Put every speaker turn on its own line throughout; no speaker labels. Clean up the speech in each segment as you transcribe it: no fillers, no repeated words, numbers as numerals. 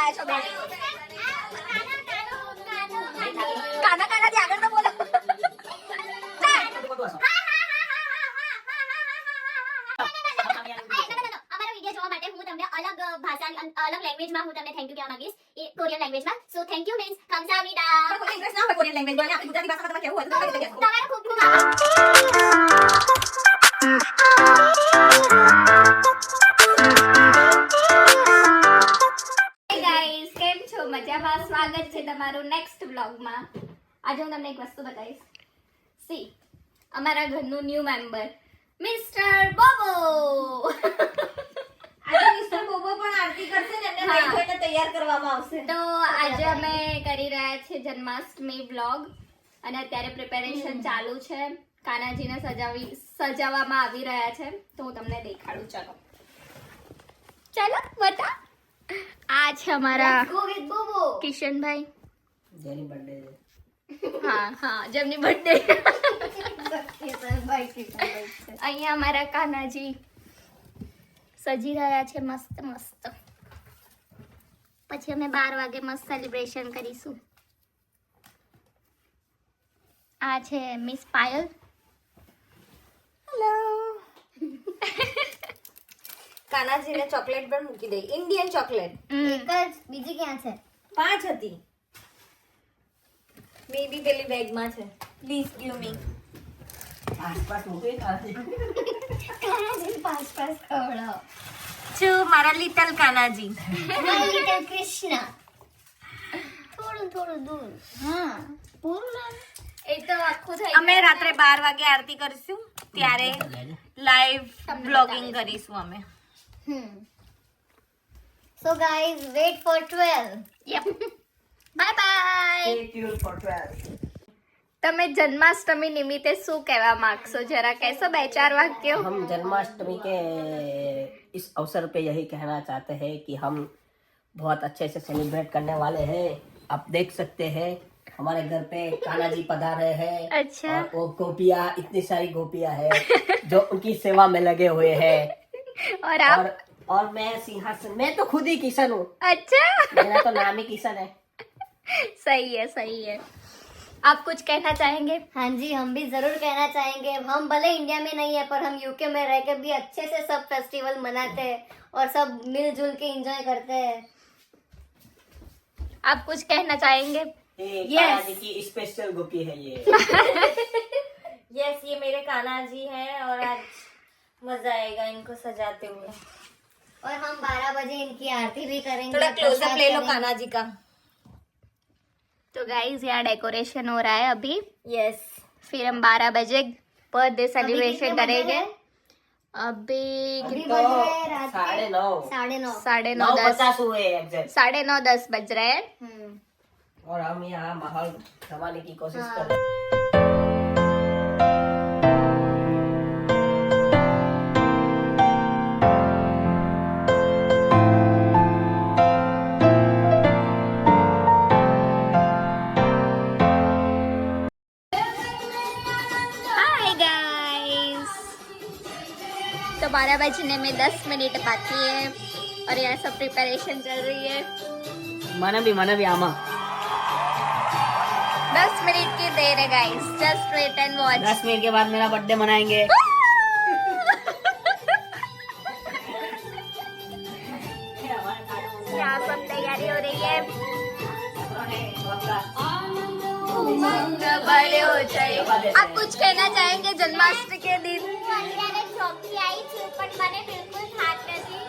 આયા છો બેન? કાના કાના થી આગળ તો બોલો.
અલગ લેંગ્વેજમાં હું તમને થેન્ક યુ કહેવા માંગીશ કોરિયન લેંગ્વેજમાં સો થેન્ક યુ મીન્સ ખમસામીડા
કોઈ ઇન્ટરેસ્ટ ના હોય કોરિયન લેંગ્વેજમાં અને આપણી ગુજરાતી ભાષામાં તમે કેવું હોય તો તમે કહી શકો.
તમારો ખૂબ ખૂબ આભાર હે ગાઈસ કેમ છો મજામાં સ્વાગત છે તમારું નેક્સ્ટ વ્લોગમાં આજે હું તમને એક વસ્તુ બતાવીશ સી અમારા ઘરનું ન્યૂ મેમ્બર મિસ્ટર બોબો
આજે મિસ્ટર બોબો પણ આરતી કરશે ને એમને લઈ જઈને તૈયાર કરવામાં આવશે.
તો આજે અમે કરી રહ્યા છીએ જન્માષ્ટમી વ્લોગ અને અત્યારે પ્રિપેરેશન ચાલુ છે કાનાજીને સજાવવામાં આવી રહ્યા છે તો હું તમને દેખાડું ચાલો બતા આ છે અમારા કિશનભાઈ
જેની બર્થડે
હા હા જેમની બર્થડે અહીંયા અમારા કાનાજી સજી રહ્યા છે મસ્ત મસ્ત પછી અમે 12 વાગે મસ્ત સેલિબ્રેશન કરીશું આ છે મિસ પાયલ હેલો
કાનાજીને ચોકલેટ પણ મૂકી દે ઇન્ડિયન ચોકલેટ
એક જ બીજી ક્યાં છે
5 હતી મે બી પેલી બેગમાં છે પ્લીઝ ગીવ મી
આસપાસ મૂકે
કાનાજી પાસ ખવડાવો
છું મારા લિટલ કાનાજી
લિટલ કૃષ્ણ થોડું દૂર હા પૂરું એ તો આખું થઈ
અમે રાત્રે 12 વાગે આરતી કરીશું ત્યારે લાઈવ બ્લોગિંગ કરીશું અમે
So guys, wait for 12. Yep. Bye bye. તમે જન્માષ્ટમી નિમિત્તે શું કહેવા માંગશો જરા કહેશો 2-4 વાક્યો
हम जन्माष्टमी के इस अवसर पे यही कहना चाहते हैं कि हम बहुत अच्छे से सेलिब्रेट करने वाले हैं आप देख सकते हैं हमारे घर पे कान्हा जी पधारे हैं
अच्छा
और वो गोपियाँ इतनी सारी गोपियाँ हैं जो उनकी सेवा में लगे हुए हैं
और आप
और मैं सिंहासन मैं तो खुद ही किशन हूँ
अच्छा
मेरा तो नाम ही किशन है
सही है आप कुछ कहना चाहेंगे हाँ जी हम भी जरूर कहना चाहेंगे हम भले इंडिया में नहीं है पर हम यूके में रह के भी अच्छे से सब फेस्टिवल मनाते हैं और सब मिलजुल के एंजॉय करते हैं आप कुछ कहना चाहेंगे
ये कान्हा जी की स्पेशल गोपी है ये
यस ये मेरे कान्हा जी हैं और आज मजा आएगा इनको सजाते हुए
और हम 12 बजे इनकी आरती भी करेंगे
थोड़ा क्लोजअप ले लो कान्हा जी का
तो गाइस यहाँ डेकोरेशन हो रहा है अभी
यस
फिर हम 12 बजे बर्थडे सेलिब्रेशन करेंगे अभी
साढ़े नौ
9:30
हुए एग्जैक्ट
9:30 बज रहे हैं
और हम यहाँ माहौल जमाने की कोशिश
हाँ।
कर रहे हैं
हाय गाइस तो 12 बजने में 10 मिनट बाकी है और यहाँ सब प्रिपरेशन चल रही है
मन भी आमा
10 मिनट की देर है guys just wait and watch
10 minute के बाद मेरा बर्थडे मनाएंगे
यहाँ सब तैयारी हो रही है उमंग भरे हो जाए आप कुछ कहना चाहेंगे जन्माष्टमी के दिन
અત્યારે ચોકી આવી છું પણ મને બિલકુલ થાક નથી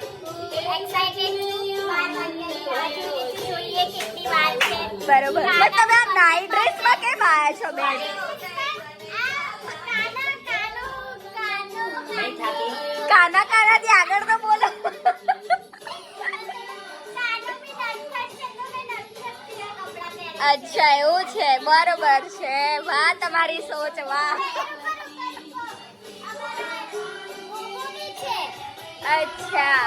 એક્સાઇટેડ છું 12 વાગ્યાની હજુ જોઈએ કેટલી વાર છે
બરોબર પણ તમે આ નાઈટ ડ્રેસ માં કેમ આયા છો બેન કાના કાના થી આગળ તો બોલો અચ્છા એવું છે બરોબર છે વાહ તમારી સોચ વાહ અચ્છા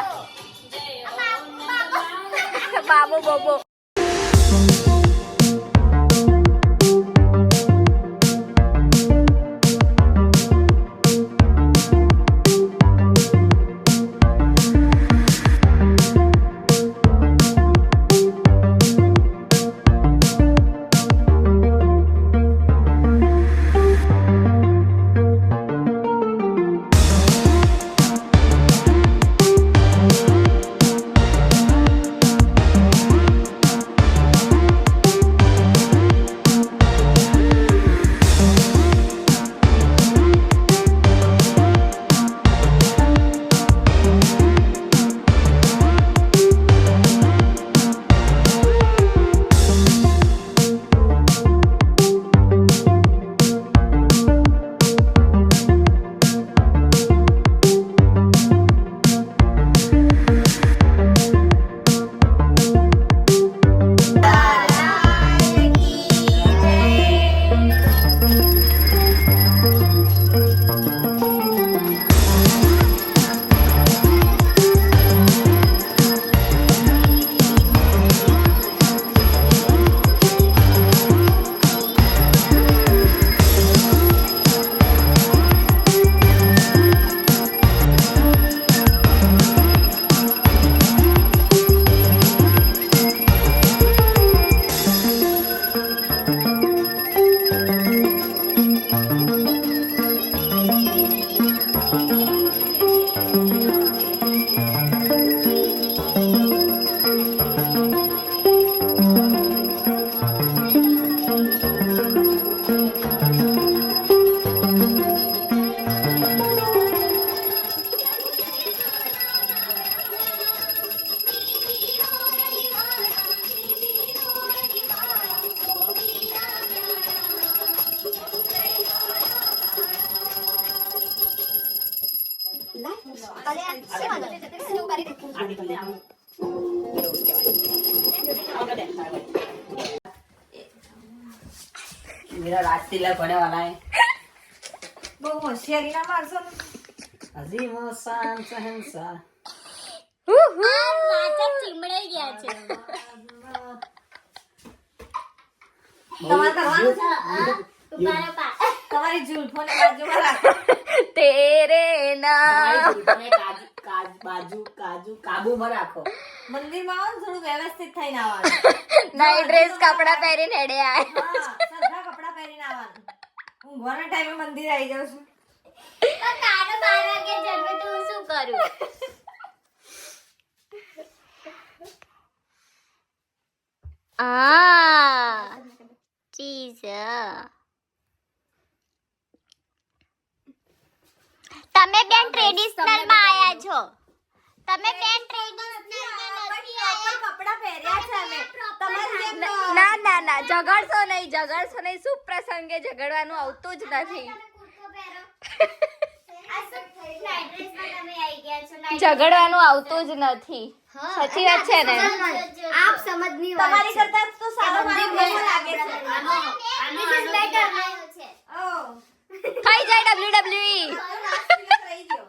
બાબુ બોબો
નીકળી આવું એવું કહેવાય આવો દે मेरा राज तिलक होने वाला है
બહુ હોશિયારી ના મારશો ને.
अजीम व शान शहंशाह
રાજા ચીમડાઈ ગયા છે.
તમારે કરવાનું છે?
તમારા પા
તમારી જુલ્ફોને બાજુમાં રાખો.
तेरे नाम
बाजू काबूમાં રાખો
મંદિરમાં આવો ને થોડું વ્યવસ્થિત થઈને આવવાનું.
नई ड्रेस कपड़ा पहरीने हेडे आए
હા, સરખા કપડાં પહેરીને આવવાનું. ઊંઘવાના ટાઈમે મંદિર આવી જાઉં છું.
કાનો 12 વાગે જન્મે તો હું શું કરું? ચીઝ તમે બેન ટ્રેડિશનલ માં આયા છો. તમે બેન ટ્રેડિશનલ માં નથી આયા.
કપડાં પહેર્યા છે અમે. તમારી જેમ તો
ના ના ના ઝઘડશો નહીં શું પ્રસંગે ઝઘડવાનું આવતું જ નથી ઝઘડવાનું આવતું જ નથી સાચી વાત છે ને આપ સમજની વાત
તમારી કરતા તો સારો મારો બેન લાગે છે. ઓહ,
થઈ જાય WWE
મારો last તિલક રહી ગયો.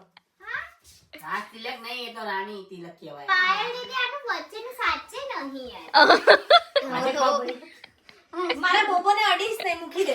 રાજ તિલક નહીં એ તો રાણી તિલક કહેવાય
પાયલ દીદી આનું વચ્ચેનું સાચે નહીં યાર.
આજે ખબર
મારા બોબોને અડીશ નહીં, મૂકી દે.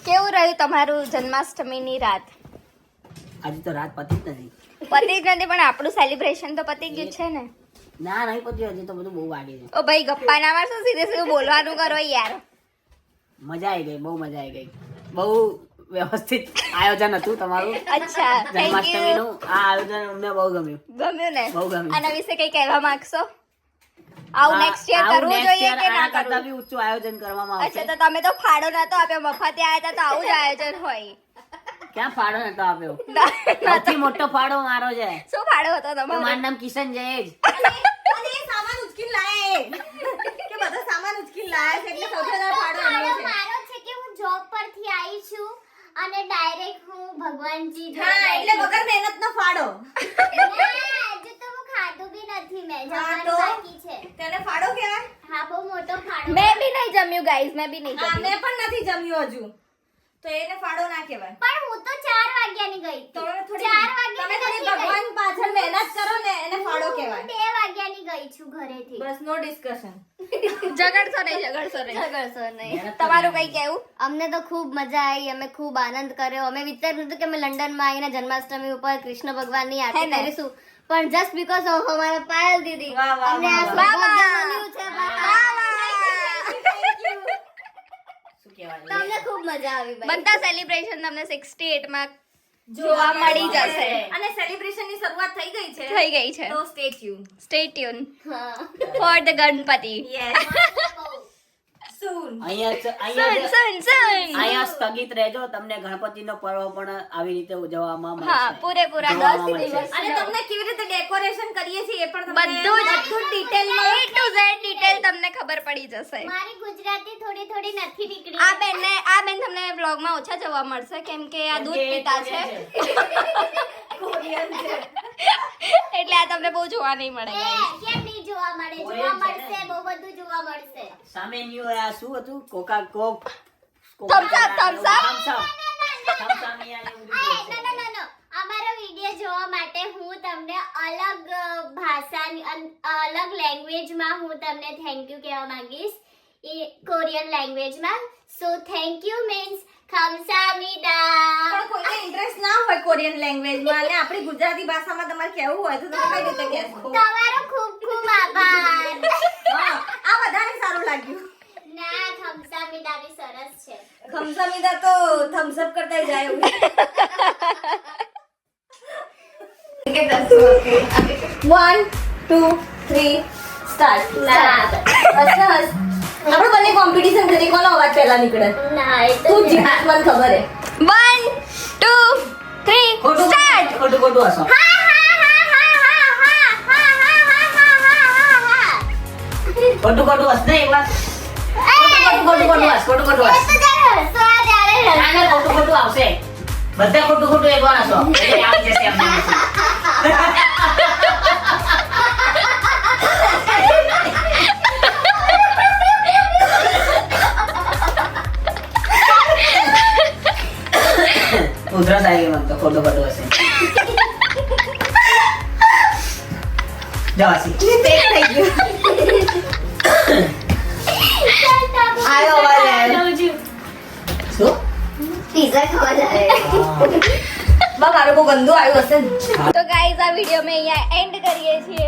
કેવું રહ્યું તમારું જન્માષ્ટમીની રાત
આજે તો રાત પતી જ નથી
પતી જ નથી પણ આપણું સેલિબ્રેશન તો પતી ગયું છે ને
ના નહીં પત્યું હજી તો બધું બહુ વાડી છે
ઓ ભાઈ ગપ્પા ના મારશો સીધે સીધું બોલવાનું કરો યાર
મજા આવી ગઈ બહુ મજા આવી ગઈ બહુ વ્યવસ્થિત આયોજન હતું તમારું
અચ્છા થેન્ક યુ
જન્માષ્ટમીનું આ આયોજન અમને બહુ ગમ્યું
ગમ્યું ને
બહુ ગમ્યું.
આના વિશે કઈ કહેવા માંગશો આવું નેક્સ્ટ યર
આવું
કરવું
next
જોઈએ
year
કે ના
આના કરતાં
કરવું
બી ઊંચું આયોજન કરવામાં
અચ્છા
આવશે
તો તમે તો ફાળો નતો આપ્યો મફતે આયા હતા તો આવું જ આયોજન હોય
ક્યાં ફાળો નતો આપ્યો
ના,
સૌથી મોટો ફાળો મારો છે
શું ફાળો હતો
તો
તમારો
મારું નામ કિશન જયેજ
અને એ સામાન ઉચકીને લાયા એ. કે બધા સામાન ઉચકીને લાયા છે એટલે સૌથી વધારે ફાળો એમનો છે.
મારો છે કે હું જોબ પરથી આવી છું અને ડાયરેક્ટ હું ભગવાનજી જોડે
હા, એટલે વગર મહેનતનો ફાળો.
ના, આજે તો હું ખાધું બી નથી મેં
હા,
જમવાનું
તો?
બાકી છે.
તેને ફાળો કહેવાય?
હા બહુ મોટો ફાળો.
મેં બી નહીં જમ્યું ગાઈઝ મેં બી નહીં
હા,
જમ્યું
મેં પણ નથી જમ્યું હજુ. તો એને ફાળો ના કહેવાય.
પણ હું તો 4 વાગ્યાની ગઈ હતી.
તમે થોડી
4 વાગ્યાની
તમે થોડી
નથી
ભગવાન
ગઈ.
પાછળ મહેનત કરો ને એને ફાળો
હું
કહેવાય.
2 વાગ્યાની ગઈ છું ઘરેથી.
બસ નો ડિસ્કશન.
ઝઘડશો નહીં તમારું કઈ કેવું
અમને તો ખૂબ મજા આવી અમે ખૂબ આનંદ કર્યો અમે વિચાર્યું હતું કે અમે લંડનમાં આવીને જન્માષ્ટમી ઉપર કૃષ્ણ ભગવાનની
હે
આરતી
ને?
કરીશું પણ જસ્ટ બીકોઝ ઓફ અમારા પાયલ દીદી
વાહ, વાહ,
અમને આ
વાહ,
સૌભાગ્ય
વાહ.
મળ્યું છે
શું કહેવાય
તો અમને ખૂબ મજા આવી ભાઈ
બધા સેલિબ્રેશન તમને 68 માં જોવા મળી જશે
અને સેલિબ્રેશન ની શરૂઆત થઈ ગઈ છે.
થઈ ગઈ છે
તો stay tune.
Stay tune for the Ganpati
yes. soon.
અહીંયા સ્થગિત રહેજો, તમને ગણપતિનો પર્વ પણ આવી રીતે ઉજવવામાં
હા
મળશે.
પૂરેપૂરા
જોવામાં
10 દિવસ
અને તમને કેવી રીતે ડેકોરેશન કરીએ છીએ એ પણ તમને
બધું ડિટેલમાં A to Z ડિટેલ તમને ખબર પડી જશે.
મારી ગુજરાતી થોડી થોડી નથી નીકળી.
આ બેન તમને વ્લોગમાં ઓછા જોવા મળશે કેમ કે આ દૂધ પીતા છે એટલે આ તમને બહુ જોવા નહીં મળે
એ, કેમ નહીં જોવા મળે? જોવા મળશે, બહુ બધું જોવા મળશે.
સામે ન્યુ આ શું હતું? કોકા કોક
Thumbs up, thumbs up.
નો. અમારો વિડિયો જોવા માટે હું તમને અલગ ભાષાની અલગ લેંગ્વેજમાં હું તમને થેન્ક યુ કહેવા માંગીશ. એ કોરિયન લેંગ્વેજમાં. સો થેન્ક યુ મીન્સ ખમસામીદા.
પણ કોઈને ઇન્ટરેસ્ટ ના હોય કોરિયન લેંગ્વેજમાં અને આપણી ગુજરાતી ભાષામાં તમારે કહેવું હોય તો તમે કઈ રીતે કહેશો?
તમારો ખૂબ ખૂબ આભાર.
હા, આ બધાને સારું લાગ્યું.
ના, ખમસામીદા બી સરસ છે.
ખમસામીદા તો થમ્સ અપ કરતા જાય એવું. 1 2 3 સ્ટાર્ટ. અચ્છા, આપણે બંને કોમ્પિટિશન કરી કોનો અવાજ પહેલા નીકળે.
ના, એ તો
તું જીત, મને ખબર હે.
1 2 3 સ્ટાર્ટ.
ખોટું હસો. ખોટું હસ ને એક વાર. ખોટું હસ. ખોટું આવશે. બધા ખોટું એક વાર હસો. એટલે આવી જશે અમને. ઉધરસ આવી ગઈ મને તો ખોટું હશે. જવાસી
આવ્યો અવાજ આવ્યો.
શું?
પીઝા ખાવા જાય.
બા મારું બહુ ગંદુ આવ્યું હશે ને.
તો ગાઈઝ આ વિડીયો મેં અહીંયા એન્ડ કરીએ છીએ